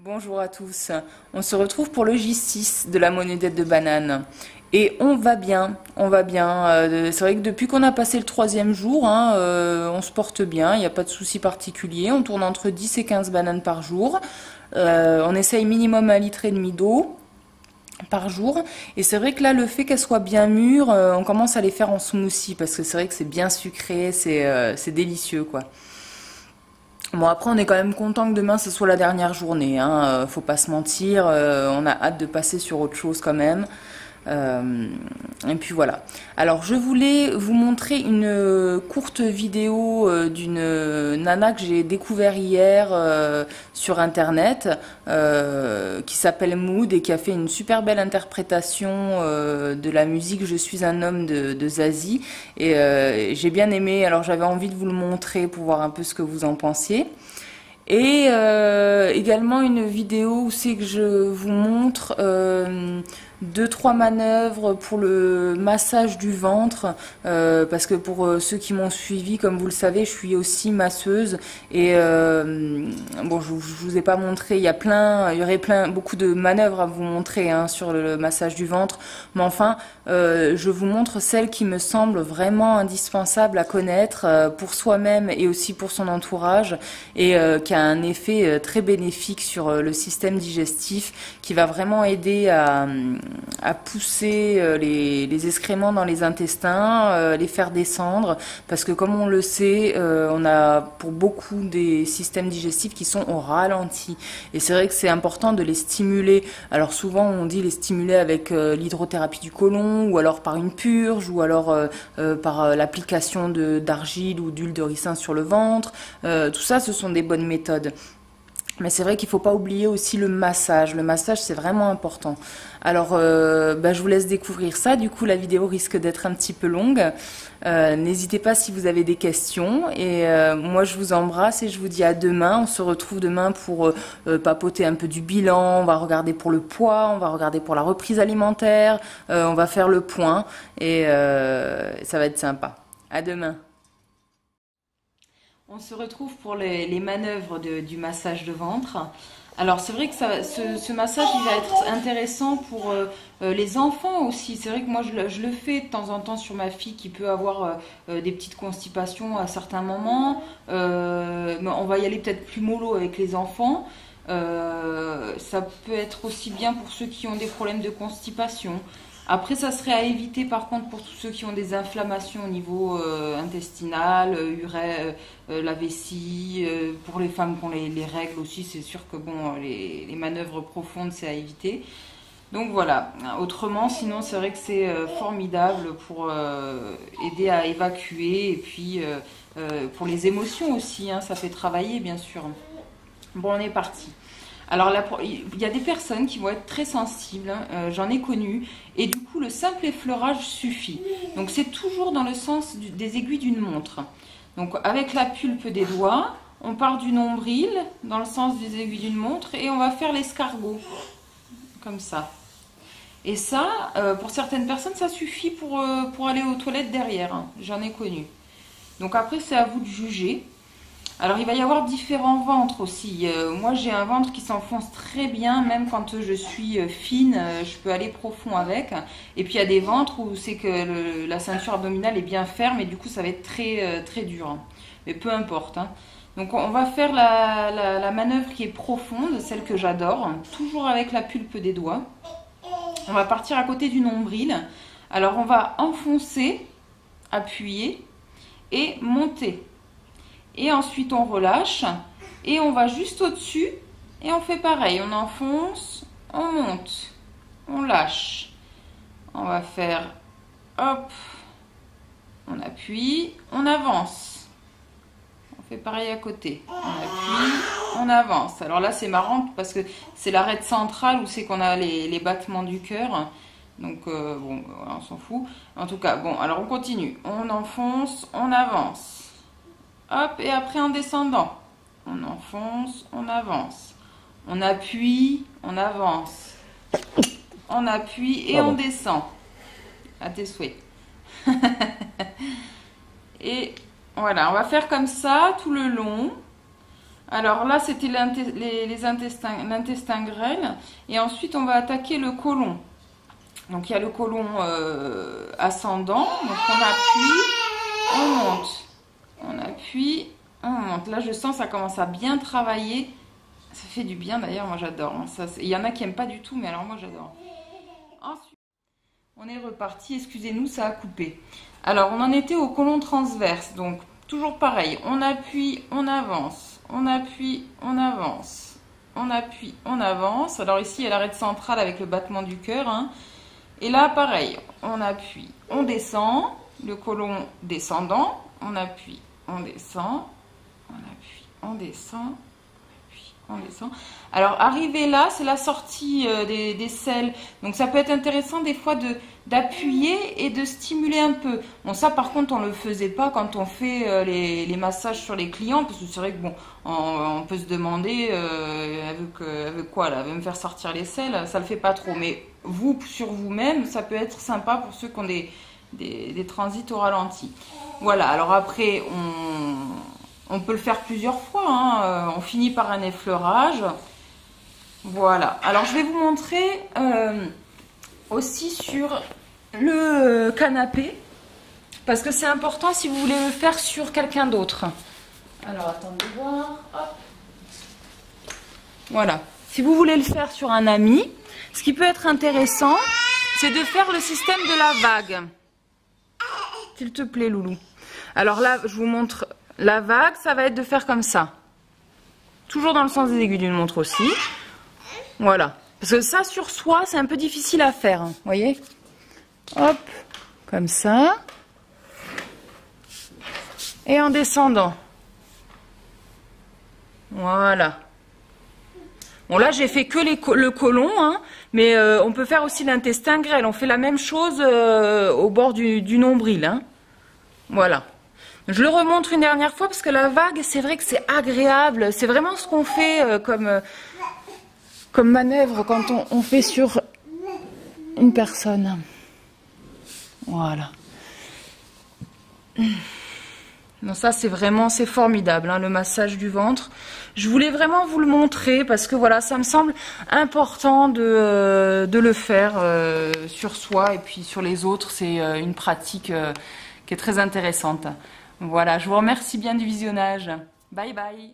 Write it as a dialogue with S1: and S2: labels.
S1: Bonjour à tous, on se retrouve pour le J6 de la monnaie-dette de banane. Et on va bien, on va bien. C'est vrai que depuis qu'on a passé le troisième jour, on se porte bien, il n'y a pas de souci particulier. On tourne entre 10 et 15 bananes par jour. On essaye minimum 1,5 litre d'eau par jour. Et c'est vrai que là, le fait qu'elles soient bien mûres, on commence à les faire en smoothie parce que c'est vrai que c'est bien sucré, c'est délicieux quoi. Bon, après, on est quand même content que demain ce soit la dernière journée, hein. Faut pas se mentir, on a hâte de passer sur autre chose quand même. Et puis voilà. Alors, je voulais vous montrer une courte vidéo d'une nana que j'ai découvert hier sur internet, qui s'appelle Mood et qui a fait une super belle interprétation de la musique Je suis un homme de Zazie. Et j'ai bien aimé, alors j'avais envie de vous le montrer pour voir un peu ce que vous en pensiez. Et également une vidéo où c'est que je vous montre deux trois manœuvres pour le massage du ventre, parce que pour ceux qui m'ont suivi, comme vous le savez, je suis aussi masseuse et bon, je vous ai pas montré, il y aurait beaucoup de manœuvres à vous montrer sur le massage du ventre, mais enfin je vous montre celle qui me semble vraiment indispensable à connaître pour soi-même et aussi pour son entourage, et qui a un effet très bénéfique sur le système digestif, qui va vraiment aider à pousser les excréments dans les intestins, les faire descendre, parce que comme on le sait, on a pour beaucoup des systèmes digestifs qui sont au ralenti, et c'est vrai que c'est important de les stimuler. Alors souvent on dit les stimuler avec l'hydrothérapie du côlon, ou alors par une purge, ou alors par l'application d'argile ou d'huile de ricin sur le ventre. Tout ça, ce sont des bonnes méthodes. Mais c'est vrai qu'il ne faut pas oublier aussi le massage. Le massage, c'est vraiment important. Alors, je vous laisse découvrir ça. Du coup, la vidéo risque d'être un petit peu longue. N'hésitez pas si vous avez des questions. Et moi, je vous embrasse et je vous dis à demain. On se retrouve demain pour papoter un peu du bilan. On va regarder pour le poids, on va regarder pour la reprise alimentaire. On va faire le point et ça va être sympa. À demain. On se retrouve pour les manœuvres du massage de ventre. Alors c'est vrai que ce massage il va être intéressant pour les enfants aussi. C'est vrai que moi je le fais de temps en temps sur ma fille qui peut avoir des petites constipations à certains moments. Mais on va y aller peut-être plus mollo avec les enfants. Ça peut être aussi bien pour ceux qui ont des problèmes de constipation. Après, ça serait à éviter par contre pour tous ceux qui ont des inflammations au niveau intestinal, la vessie, pour les femmes qui ont les règles aussi, c'est sûr que bon, les manœuvres profondes, c'est à éviter. Donc voilà, autrement, sinon c'est vrai que c'est formidable pour aider à évacuer, et puis pour les émotions aussi, ça fait travailler bien sûr. Bon, on est parti. Alors là, il y a des personnes qui vont être très sensibles, j'en ai connu, et du coup le simple effleurage suffit. Donc c'est toujours dans le sens des aiguilles d'une montre. Donc avec la pulpe des doigts, on part du nombril dans le sens des aiguilles d'une montre et on va faire l'escargot, comme ça. Et ça, pour certaines personnes, ça suffit pour aller aux toilettes derrière, j'en ai connu. Donc après c'est à vous de juger. Alors il va y avoir différents ventres aussi. Moi j'ai un ventre qui s'enfonce très bien, même quand je suis fine, je peux aller profond avec. Et puis il y a des ventres où c'est que la ceinture abdominale est bien ferme et du coup ça va être très dur. Mais peu importe. Donc on va faire la manœuvre qui est profonde, celle que j'adore, toujours avec la pulpe des doigts. On va partir à côté du nombril. Alors on va enfoncer, appuyer et monter. Et ensuite on relâche et on va juste au-dessus et on fait pareil, on enfonce, on monte, on lâche. On va faire hop, on appuie, on avance. On fait pareil à côté, on appuie, on avance. Alors là c'est marrant parce que c'est l'arête centrale où c'est qu'on a les battements du cœur. Donc bon, on s'en fout. En tout cas, bon, alors on continue. On enfonce, on avance. Hop, et après en descendant, on enfonce, on avance. On appuie, on avance. On appuie et on descend. À tes souhaits. Et voilà, on va faire comme ça tout le long. Alors là, c'était les intestins, l'intestin grêle. Et ensuite, on va attaquer le côlon. Donc, il y a le côlon ascendant. Donc, on appuie, on monte. On appuie, on monte. Là, je sens que ça commence à bien travailler. Ça fait du bien d'ailleurs, moi j'adore. Il y en a qui n'aiment pas du tout, mais alors moi j'adore. Ensuite, on est reparti. Excusez-nous, ça a coupé. Alors, on en était au côlon transverse. Donc, toujours pareil. On appuie, on avance. On appuie, on avance. On appuie, on avance. Alors ici, il y a l'arête centrale avec le battement du cœur. Hein. Et là, pareil. On appuie, on descend. Le côlon descendant. On appuie, on descend. On appuie, on descend. On descend. Alors, arrivé là, c'est la sortie des selles. Donc, ça peut être intéressant des fois d'appuyer et de stimuler un peu. Bon, ça, par contre, on ne le faisait pas quand on fait les massages sur les clients. Parce que c'est vrai que, bon, on peut se demander avec quoi, là, elle veut me faire sortir les selles. Ça ne le fait pas trop. Mais vous, sur vous-même, ça peut être sympa pour ceux qui ont des transits au ralenti. Voilà. Alors, après, on peut le faire plusieurs fois, hein. On finit par un effleurage. Voilà. Alors, je vais vous montrer aussi sur le canapé. Parce que c'est important si vous voulez le faire sur quelqu'un d'autre. Alors, attendez voir. Hop. Voilà. Si vous voulez le faire sur un ami, ce qui peut être intéressant, c'est de faire le système de la vague. S'il te plaît, loulou. Alors là, je vous montre... La vague, ça va être de faire comme ça. Toujours dans le sens des aiguilles d'une montre aussi. Voilà. Parce que ça, sur soi, c'est un peu difficile à faire. Vous voyez? Hop. Comme ça. Et en descendant. Voilà. Bon, là, j'ai fait que le côlon. Hein, mais on peut faire aussi l'intestin grêle. On fait la même chose au bord du nombril. Hein. Voilà. Je le remontre une dernière fois parce que la vague, c'est vrai que c'est agréable. C'est vraiment ce qu'on fait comme manœuvre quand on fait sur une personne. Voilà. Non, ça, c'est formidable, hein, le massage du ventre. Je voulais vraiment vous le montrer parce que voilà, ça me semble important de le faire sur soi et puis sur les autres. C'est une pratique qui est très intéressante. Voilà, je vous remercie bien du visionnage. Bye bye.